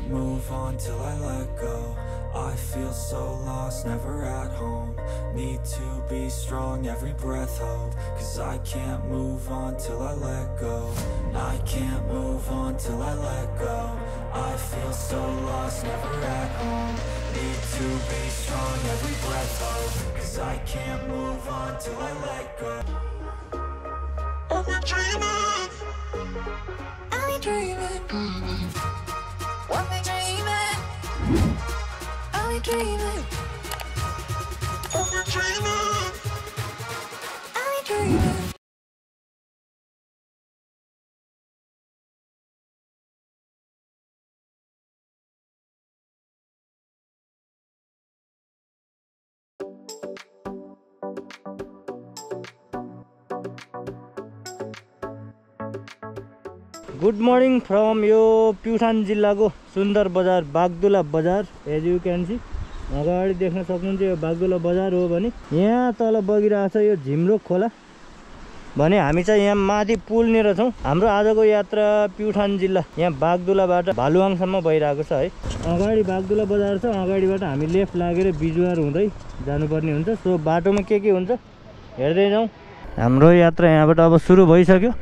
can't move on till I let go. I feel so lost, never at home. Need to be strong, every breath hope. Cause I can't move on till I let go. I can't move on till I let go. I feel so lost, never at home. Need to be strong, every breath hope. Cause I can't move on till I let go. I've been dreaming, I've been dreaming, I've been dreaming, I've been dreaming, I've been dreaming, I've been dreaming. Good morning from यो प्युठान जिल्लाको सुन्दर बजार बागदुला बजार as you can C अगाडि देख्न सक्नुहुन्छ यो बागदुला बजार हो भने यहाँ तल बगिरहेको छ यो झिमरोक खोला भने हामी चाहिँ यहाँ माथि पुलनिर छौँ। हाम्रो आजको यात्रा प्युठान जिल्ला यहाँ बागदुलाबाट भालुवाङसम्म भइरहेको छ है। अगाडि बागदुला बजार छ, अगाडिबाट हामी लेफ्ट लागेर बिजुवार हुँदै जानुपर्ने हुन्छ। सो बाटोमा के हुन्छ हेर्दै जाउँ। हाम्रो यात्रा यहाँबाट अब सुरु भइसक्यो।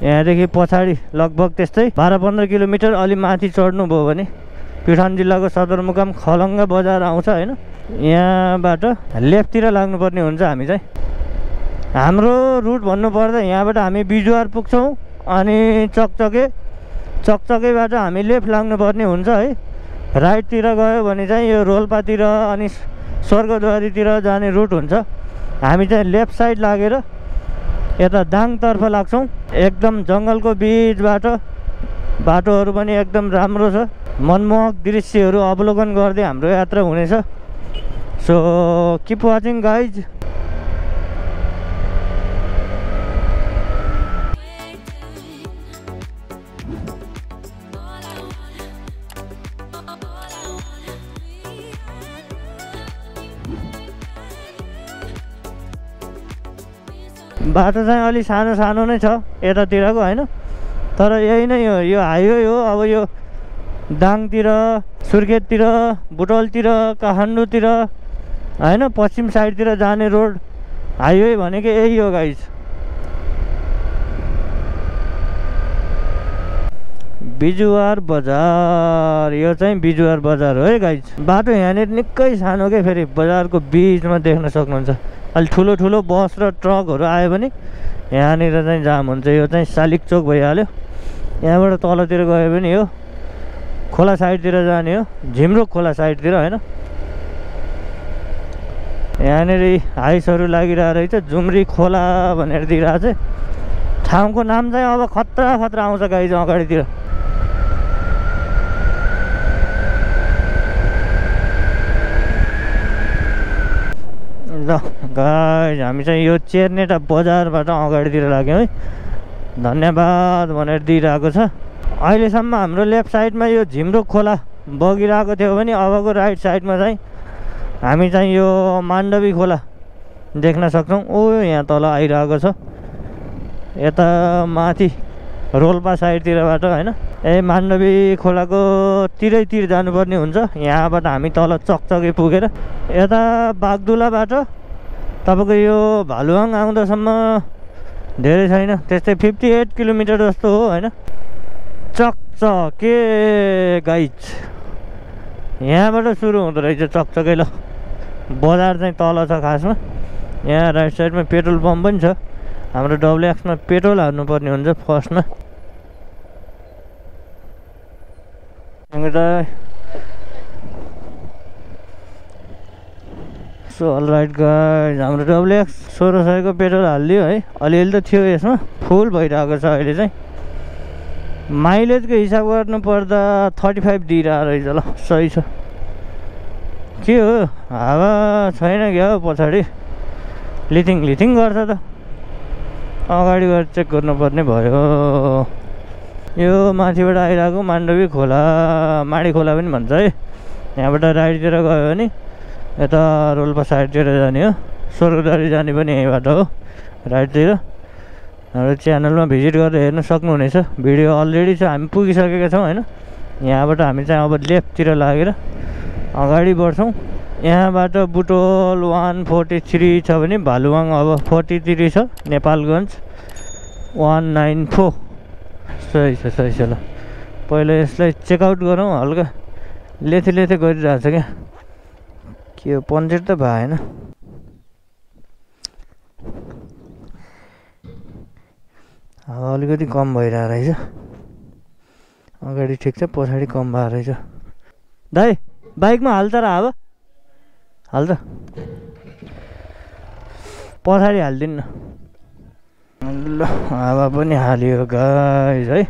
यहाँदेखि पछाडि लगभग त्यस्तै 12-15 किलोमिटर अलि माथि चढ्नु भयो भने प्युठान जिल्लाको सदरमुकाम खलङ्गा बजार आउँछ हैन। यहाँबाट लेफ्टतिर लाग्नुपर्ने हुन्छ। हामी चाहिँ हाम्रो रुट भन्नुपर्दा यहाँबाट हामी बिजुवार पुग्छौँ अनि चकचकेबाट हामी लेफ्ट लाग्नुपर्ने हुन्छ है। राइटतिर गयो भने चाहिँ यो रोल्पातिर अनि स्वर्गद्वारीतिर जाने रुट हुन्छ। हामी चाहिँ लेफ्ट साइड लागेर यता दाङतर्फ लाग्छौँ। एकदम जङ्गलको बिचबाट बाटोहरू पनि एकदम राम्रो छ। मनमोहक दृश्यहरू अवलोकन गर्दै हाम्रो यात्रा हुनेछ। So keep watching guys. बाटो चाहिँ अलि सानो सानो नै छ यतातिरको हैन, तर यही नै हो, यो हाइवे हो। अब यो दाङतिर, सुर्खेततिर, बुटवलतिर, काठमाडौँतिर हैन पश्चिम साइडतिर जाने रोड हाइवे भनेको यही हो गाइज। बिजुवार बजार, यो चाहिँ बिजुवार बजार हो है गाइज। बाटो यहाँनिर निकै सानो के, फेरि बजारको बिचमा देख्न सक्नुहुन्छ। अलि ठुलो ठुलो बस र ट्रकहरू आयो भने यहाँनिर चाहिँ जाम हुन्छ। यो चाहिँ शालिक चोक भइहाल्यो। यहाँबाट तलतिर गयो भने यो खोला साइडतिर जाने हो, झिमरोक खोला साइडतिर हैन। यहाँनिर हाइसहरू लागिरहेको रहेछ, जुम्री खोला भनेर दिइरहेको छ। ठाउँको नाम चाहिँ अब खतरा खतरा आउँछ गाइज अगाडितिर। ल गाइज हामी चाहिँ यो चेर्नेटा बजारबाट अगाडितिर लाग्यौँ है। धन्यवाद भनेर दिइरहेको छ। अहिलेसम्म हाम्रो लेफ्ट साइडमा यो झिमरोक खोला बगिरहेको थियो भने अबको राइट साइडमा चाहिँ हामी चाहिँ यो माण्डवी खोला देख्न सक्छौँ। ओ यहाँ तल आइरहेको छ, यता माथि रोल्पा साइडतिरबाट हैन। माण्डवी खोलाको तिरैतिर जानुपर्ने हुन्छ। यहाँबाट हामी तल चकचके पुगेर यता बागदुलाबाट तपाईँको यो भालुवाङ आउँदासम्म धेरै छैन, त्यस्तै 58 किलोमिटर जस्तो हो हैन। चकचके गाइज यहाँबाट सुरु हुँदो रहेछ चकचके। ल बजार चाहिँ तल छ खासमा। यहाँ राइट साइडमा पेट्रोल पम्प पनि छ। हाम्रो WX-मा पेट्रोल हाल्नुपर्ने हुन्छ फर्स्टमा। सो अल राइट गाइज, हाम्रो WX 1600 को पेट्रोल हालिदियो है। अलिअलि त थियो यसमा, फुल भइरहेको छ अहिले चाहिँ। माइलेजको हिसाब गर्नु पर्दा 35 दिइरहेको रहेछ। ल सही छ। के हो हावा छैन क्या हो पछाडि, लिथिङ गर्छ त। अगाडि गएर चेक गर्नुपर्ने भयो। यो माथिबाट आइरहेको माण्डवी खोला, माडी खोला पनि भन्छ है। यहाँबाट राइटतिर गयो भने यता रोल्पा साइडतिर जाने हो, स्वर्गद्वारी जाने पनि यहीँबाट हो राइटतिर। हाम्रो च्यानलमा भिजिट गरेर हेर्न सक्नुहुनेछ। भिडियो अलरेडी छ, हामी पुगिसकेका छौँ होइन। यहाँबाट हामी चाहिँ अब लेफ्टतिर लागेर अगाडि बढ्छौँ। यहाँबाट बुटोल 143 छ भने भालुवाङ अब 43 छ, नेपालगञ्ज 194। सही छ ल। पहिला यसलाई चेकआउट गरौँ। हल्का लेथे गरिरहेको छ क्या, के हो पन्चर त भएन। अलिकति कम भइरहेको रहेछ, अगाडि ठिक छ, पछाडि कम भएको रहेछ। दाइ बाइकमा हाल्छ र हावा हाल्छ, पछाडि हालिदिनु न। ल हावा पनि हाल्यो गाइस है।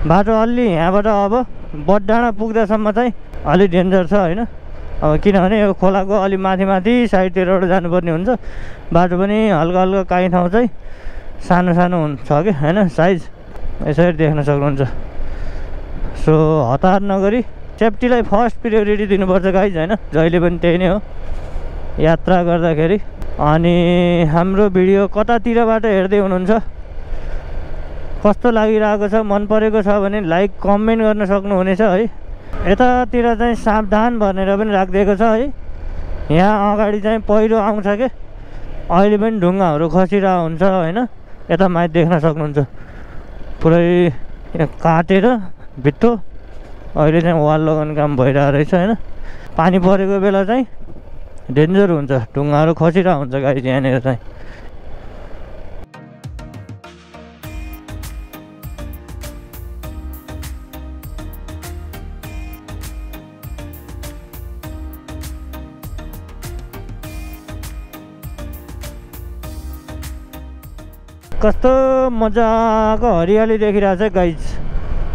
बाटो अलि यहाँबाट अब बडडाँडा पुग्दासम्म चाहिँ अलि डेन्जर छ होइन। अब किनभने यो खोलाको अलि माथि साइडतिरबाट जानुपर्ने हुन्छ। बाटो पनि हल्का काहीँ ठाउँ चाहिँ सानो हुन्छ कि होइन, साइज यसरी देख्न सक्नुहुन्छ। सो हतार नगरी सेफ्टीलाई फर्स्ट प्रियोरिटी दिनुपर्छ गाइज होइन, जहिले पनि त्यही नै हो यात्रा गर्दाखेरि। अनि हाम्रो भिडियो कतातिरबाट हेर्दै हुनुहुन्छ, कस्तो लागिरहेको छ, मन परेको छ भने लाइक कमेन्ट गर्न सक्नुहुनेछ है। यतातिर चाहिँ सावधान भनेर पनि राखिदिएको छ है। यहाँ अगाडि चाहिँ पहिरो आउँछ के, अहिले पनि ढुङ्गाहरू खसिरहेको हुन्छ होइन। यता माथि देख्न सक्नुहुन्छ पुरै काटेर भित्तो अहिले चाहिँ वाल लगाउने काम भइरहेको रहेछ होइन। पानी परेको बेला चाहिँ डेन्जर हुन्छ, ढुङ्गाहरू खसिरहेको हुन्छ गाइस यहाँनिर चाहिँ। कस्तो मजाको हरियाली देखिरहेछ गाइज,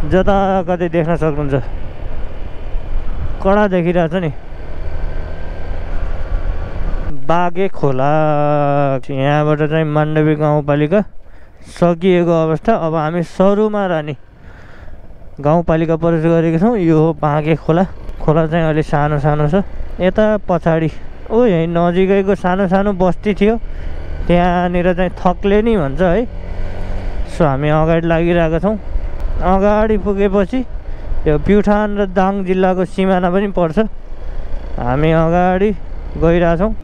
जताकतै देख्न सक्नुहुन्छ, कडा देखिरहेछ नि। बागे खोला यहाँबाट चाहिँ माण्डवी गाउँपालिका सकिएको अवस्था। अब हामी सरुमा रानी गाउँपालिका प्रवेश गरेको छौँ। यो हो बागे खोला। खोला चाहिँ अलि सानो छ। यता पछाडि यहीँ नजिकैको सानो बस्ती थियो, त्यहाँनिर चाहिँ थक्लेनी भन्छ है। सो हामी अगाडि लागिरहेका छौँ। अगाडि पुगेपछि यो प्युठान र दाङ जिल्लाको सिमाना पनि पर्छ। हामी अगाडि गइरहेछौँ।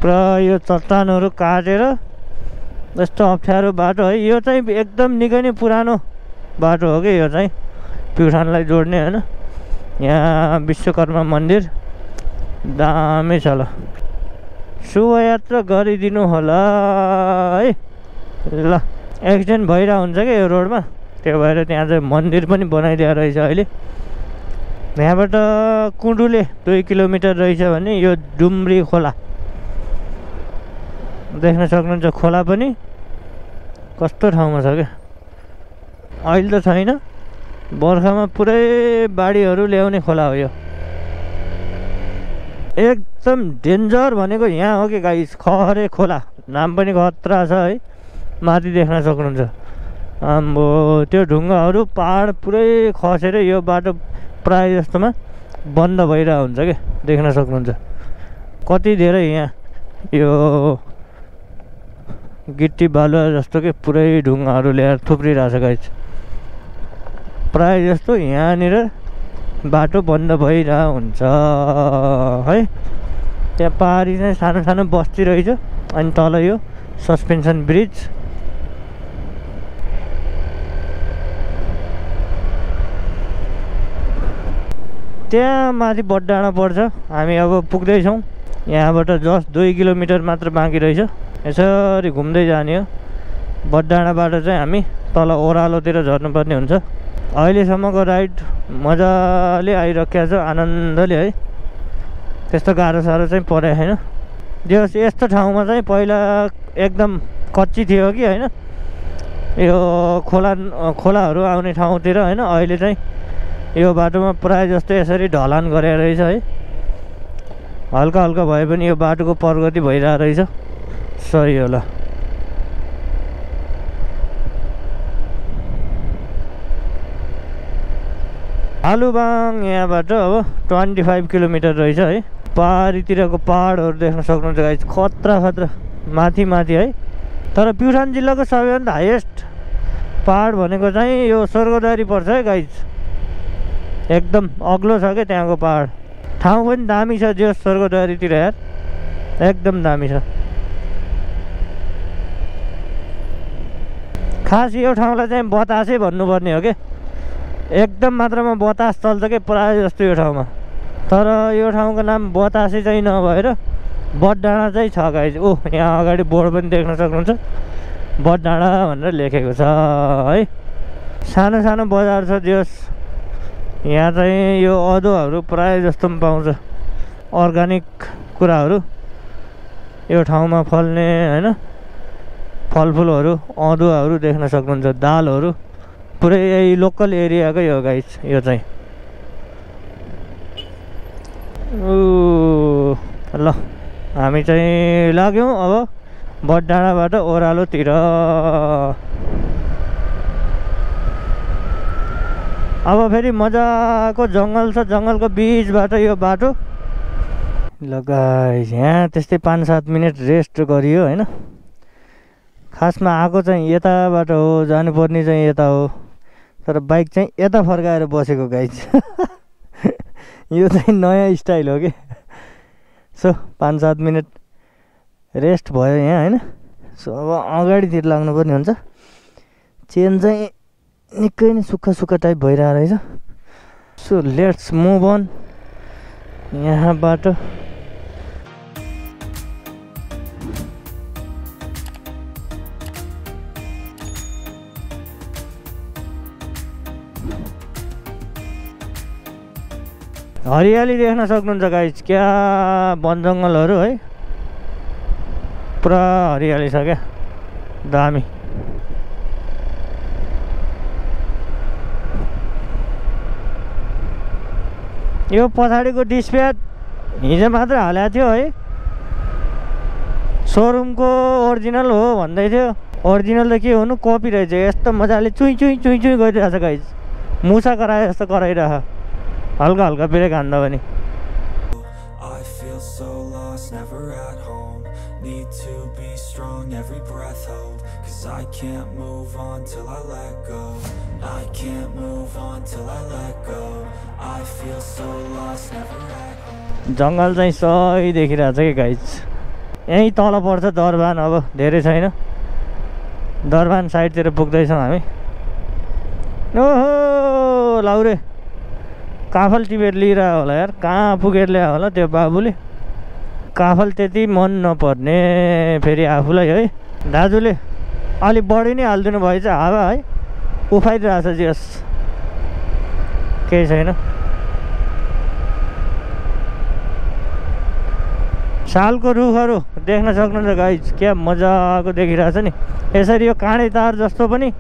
पुरा यो चट्टानहरू काटेर यस्तो अप्ठ्यारो बाटो है। यो चाहिँ एकदम निकै नै पुरानो बाटो हो कि यो चाहिँ प्युठानलाई जोड्ने होइन। यहाँ विश्वकर्मा मन्दिर दामी छ। ल शुभयात्रा गरिदिनु होला है। ल एक्सिडेन्ट भइरहेको हुन्छ क्या यो रोडमा, त्यो भएर त्यहाँ चाहिँ मन्दिर पनि बनाइदिएको रहेछ अहिले। यहाँबाट कुण्डुले 2 किलोमिटर रहेछ भने यो डुम्री खोला देख्न सक्नुहुन्छ। खोला पनि कस्तो ठाउँमा छ क्या, अहिले त छैन, बर्खामा पुरै बाढीहरू ल्याउने खोला हो यो। एकदम डेन्जर भनेको यहाँ हो कि गाइस, खहरे खोला, नाम पनि खतरा छ है। माथि देख्न सक्नुहुन्छ आम्बो त्यो ढुङ्गाहरू पहाड पुरै खसेर यो बाटो प्राय जस्तोमा बन्द भइरहेको हुन्छ क्या, देख्न सक्नुहुन्छ। कति धेरै यहाँ यो गिट्टी बालुवा जस्तो कि पुरै ढुङ्गाहरू ल्याएर थुप्रिरहेछ गाइस। प्राय जस्तो यहाँनिर बाटो बन्द भइरहेको हुन्छ है। त्यहाँ पहाडी चाहिँ सानो बस्ती रहेछ, अनि तल यो सस्पेन्सन ब्रिज। त्यहाँ माथि बडडाँडा पर्छ। हामी अब पुग्दैछौँ। यहाँबाट जस्ट 2 किलोमिटर मात्र बाँकी रहेछ। यसरी घुम्दै जाने हो। बडडाँडाबाट चाहिँ हामी तल ओह्रालोतिर झर्नुपर्ने हुन्छ। अहिलेसम्मको राइड मजाले आइरहेको छ, आनन्दले है। त्यस्तो गाह्रो साह्रो चाहिँ परेको छैन। यस्तो ठाउँमा चाहिँ पहिला एकदम कच्ची थियो कि होइन, यो खोलाहरू आउने ठाउँतिर होइन। अहिले चाहिँ यो बाटोमा प्राय जस्तो यसरी ढलान गरेको रहेछ है। हल्का भए पनि यो बाटोको प्रगति भइरहेको रहेछ। सही हो। ल भालुबाङ यहाँबाट अब 25 किलोमिटर रहेछ है। पारितिरको पहाडहरू देख्न सक्नुहुन्छ गाइज, खतरा खतरा माथि माथि है। तर प्युठान जिल्लाको सबैभन्दा हाइएस्ट पहाड भनेको चाहिँ यो स्वर्गद्वारी पर्छ है गाइज। एकदम अग्लो छ क्या त्यहाँको पहाड। ठाउँ पनि दामी छ जो स्वर्गद्वारीतिर यार, एकदम दामी छ। खास यो ठाउँलाई चाहिँ बतासै भन्नुपर्ने हो क्या, एकदम मात्रामा बतास चल्छ क्या प्रायः जस्तो यो ठाउँमा। तर यो ठाउँको नाम बतासे चाहिँ नभएर बटडाँडा चाहिँ छ गाइज। यहाँ अगाडि बोर्ड पनि देख्न सक्नुहुन्छ, बटडाँडा भनेर लेखेको छ है। सानो सानो बजार छ जस यहाँ चाहिँ यो अदुवाहरू प्रायः जस्तो पनि पाउँछ, अर्ग्यानिक कुराहरू यो ठाउँमा फल्ने होइन। फलफुलहरू अदुवाहरू देख्न सक्नुहुन्छ, दालहरू पुरै यही लोकल एरियाकै हो गाइज यो चाहिँ। ल हामी चाहिँ लाग्यौँ अब बटडाँडाबाट ओह्रालोतिर। अब फेरि मजाको जङ्गल छ, जङ्गलको बिचबाट यो बाटो। ल गाइस यहाँ त्यस्तै 5-7 मिनट रेस्ट गरियो होइन। खासमा आएको चाहिँ यताबाट हो, जानुपर्ने चाहिँ यता हो, तर बाइक चाहिँ यता फर्काएर बसेको गाइस। यो चाहिँ नयाँ स्टाइल हो कि। सो 5-7 मिनट रेस्ट भयो यहाँ होइन। सो अब अगाडितिर लाग्नुपर्ने हुन्छ। चेन चाहिँ निकै नै सुक्खा सुक्खा टाइप भइरहेको रहेछ। सो लेट्स मुभ अन यहाँबाट। हरियाली देख्न सक्नुहुन्छ गाइज, क्या वन जङ्गलहरू है, पुरा हरियाली छ क्या, दामी। यो पछाडिको डिस्प्याच हिजो मात्र हालेको थियो है, सोरुमको ओरिजिनल हो भन्दै थियो। ओरिजिनल त के हुनु, कपी रहेछ। यस्तो मजाले चुई चुई चुई चुई गरिरहेछ गाइज, मुसा कराए जस्तो कराइरह, हल्का हल्का ब्रेक हान्दा पनि। I feel so lost, never at home. Need to be strong, every breath hold. Cause I can't move on till I let go. I can't move on till I let go. I feel so lost, never at home. जङ्गल चाहिँ सही देखिरहेछ कि guys. यहीँ तल पर्छ दरबान, अब धेरै छैन। दरबान साइडतिर पुग्दैछौँ हामी। ओहो लाउरे काफल टिपेर लिइरह्यो होला यार, कहाँ पुगेर ल्यायो होला त्यो बाबुले। काफल त्यति मन नपर्ने फेरि आफूलाई है। दाजुले अलिक बढी नै हालिदिनु भएछ, हावा है उफाइरहेछ जस, केही छैन। सालको रुखहरू देख्न सक्नुहुन्छ गाइज, क्या मजाको देखिरहेछ नि। यसरी यो काँडे तार जस्तो पनि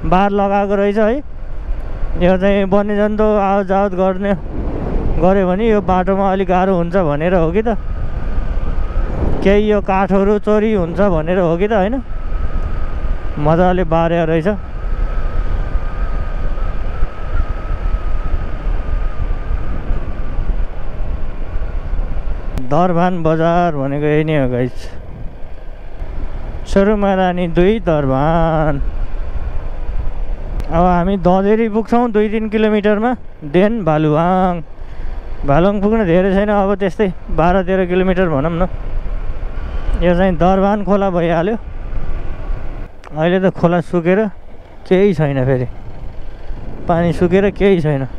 बार लगाएको रहेछ है। यो चाहिँ वन्यजन्तु आवत जावत गऱ्यो भने यो बाटोमा अलिक गाह्रो हुन्छ भनेर हो कि त, केही यो काठहरू चोरी हुन्छ भनेर हो कि त होइन। मजाले बारेको रहेछ। दरबान बजार भनेको यही नै हो गाइज। सुरुमारानी 2 दरबान। अब हामी ददेरी पुग्छौँ 2-3 किलोमिटरमा, देन भालुवाङ। भालुवाङ पुग्न धेरै छैन, अब त्यस्तै 12-13 किलोमिटर भनौँ न। यो चाहिँ दरबान खोला भइहाल्यो। अहिले त खोला सुकेर केही छैन, फेरि पानी सुकेर केही छैन।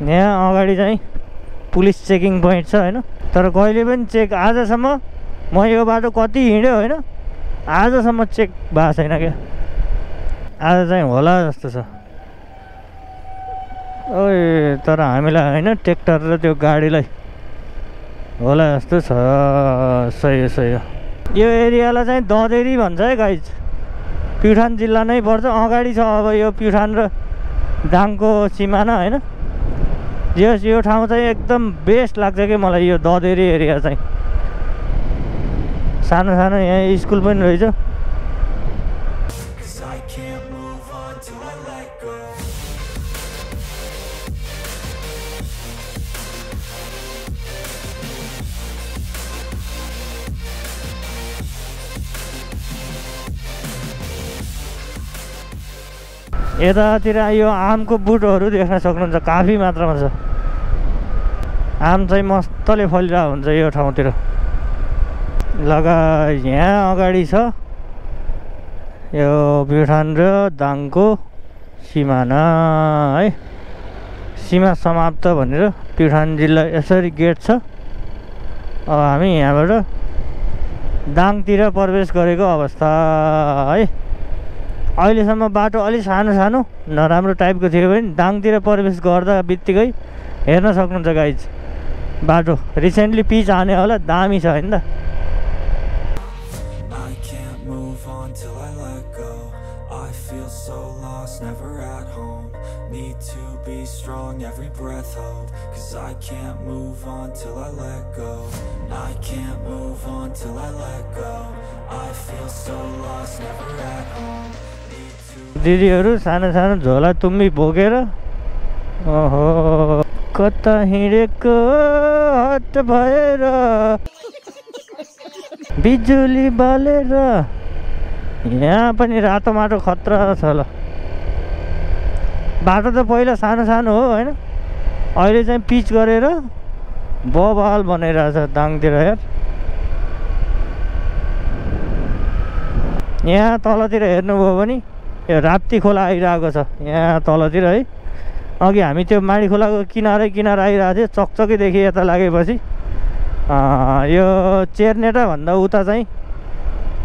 यहाँ अगाडि चाहिँ पुलिस चेकिङ पोइन्ट छ होइन, तर कहिले पनि चेक आजसम्म म यो बाटो कति हिँड्यो होइन, आजसम्म चेक भएको छैन क्या। आज चाहिँ होला जस्तो छ। ओए तर हामीलाई होइन, ट्र्याक्टर र त्यो गाडीलाई होला जस्तो छ। सही हो सही हो। यो एरियालाई चाहिँ ददेरी भन्छ है गाइज। प्युठान जिल्ला नै पर्छ, अगाडि छ अब यो प्युठान र दाङको सिमाना होइन। यस यो ठाउँ चाहिँ एकदम बेस्ट लाग्छ कि मलाई, यो ददेरी एरिया चाहिँ। सानो सानो यहाँ स्कुल पनि रहेछ। Cause I can't move on till I let go. यतातिर यो आमको बुटहरू देख्न सक्नुहुन्छ, काफी मात्रामा छ। आम चाहिँ मस्तले फलिरहेको हुन्छ यो ठाउँतिर। लगा यहाँ अगाडि छ यो प्युठान र दाङको सिमाना है, सीमा समाप्त भनेर प्युठान जिल्ला यसरी गेट छ। अब हामी यहाँबाट दाङतिर प्रवेश गरेको अवस्था है। अहिलेसम्म बाटो अलि सानो सानो नराम्रो टाइपको थियो भने दाङतिर प्रवेश गर्दा बित्तिकै हेर्न सक्नुहुन्छ गाइज, बाटो रिसेन्टली पिच हाने होला, दामी छ होइन त। Need to be strong, every breath hold, 'cause I can't move on till I let go. I can't move on till I let go. I feel so lost, never at home. दिदीहरू सानो सानो झोला तुम्बी बोकेर ओहो कता हिँडेको hot भएर बिजुली बालेर। यहाँ पनि रातो माटो खतरा छ ल। बाटो त पहिला सानो सानो हो होइन, अहिले चाहिँ पिच गरेर बबाल बनाइरहेछ दाङतिर यार। यहाँ तलतिर हेर्नुभयो भने यो राप्ती खोला आइरहेको छ यहाँ तलतिर है। अघि हामी त्यो माडी खोलाको किनारै किनारा आइरहेको थियो, चकचकीदेखि यता लागेपछि यो चेर्नेटा भन्दा उता चाहिँ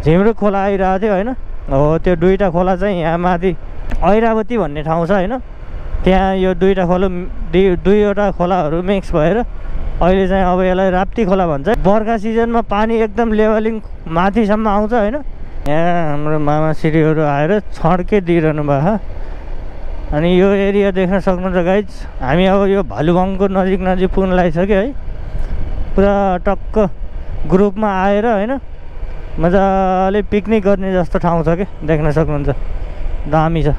झिम्रो खोला आइरहेको थियो होइन। हो त्यो दुईवटा खोला चाहिँ यहाँ माथि ऐरावती भन्ने ठाउँ छ होइन, त्यहाँ यो दुईवटा दुईवटा खोलाहरू मिक्स भएर अहिले चाहिँ अब यसलाई राप्ती खोला भन्छ। बर्खा सिजनमा पानी एकदम लेभलिङ माथिसम्म आउँछ होइन। यहाँ हाम्रो मामाश्रीहरू आएर छड्के दिइरहनु भएको। अनि यो एरिया देख्न सक्नुहुन्छ गाइज, हामी अब यो भालुवाङको नजिक पुग्न लागिसक्यो है। पुरा टक्क ग्रुपमा आएर होइन मजाले पिकनिक गर्ने जस्तो ठाउँ छ क्या, देख्न सक्नुहुन्छ दामी छ।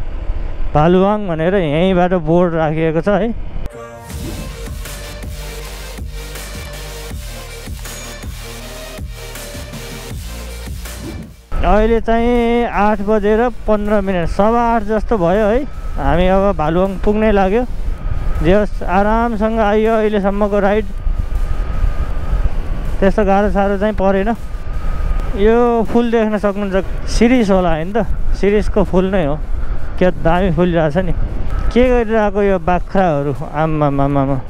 भालुवाङ भनेर यहीँबाट बोर्ड राखिएको छ है। अहिले चाहिँ 8:15 8:15 जस्तो भयो है। हामी अब भालुवाङ पुग्नै लाग्यो। जे होस् आरामसँग आइयो अहिलेसम्मको राइड, त्यस्तो गाह्रो साह्रो चाहिँ परेन। यो फुल देख्न सक्नुहुन्छ, शिरीष होला होइन त, शिरीषको फुल नै हो। क्या दामी फुलिरहेछ नि। के गरिरहेको यो बाख्राहरू, आम्मामामा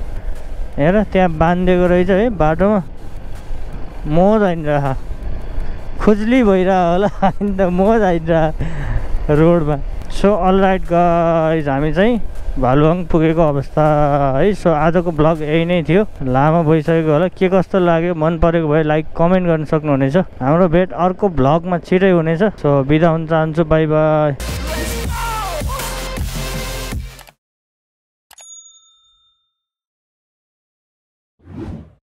हेर त्यहाँ बाँधिदिएको रहेछ है बाटोमा। मोज हानिरह, खुजली भइरह होला होइन त, मोज हानिरह रोडमा। सो अल राइट गाइज, हामी चाहिँ भालुवाङ पुगेको अवस्था है। सो आजको ब्लग यही नै थियो, लामो भइसकेको होला। के कस्तो लाग्यो, मन परेको भए लाइक कमेन्ट गर्न सक्नुहुनेछ। हाम्रो भेट अर्को ब्लगमा छिटै हुनेछ। सो बिदा हुन चाहन्छु, बाई बाई।